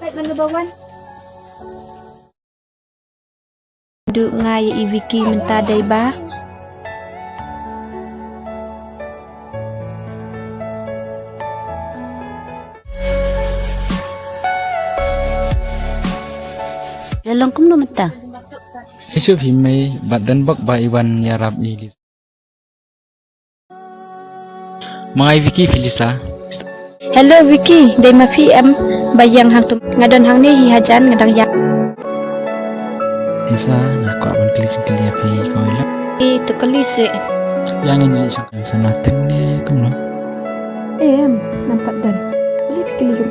Baik malubawan. Duk ngai Vicky mentadai ba. Lalong kum no mata. Isu himai badan bak ba iwan ya rab ilis. Mga Vicky Filisa. Hello Vicky, dai ma PM bayang hang tu ngadon hang ni hi hajan ngadang ya. Isa aku akan klik iaphi kau elak. Tu kalise. Yang ini isu kan sama teng ni kamu. Nampak dan. Beli pikir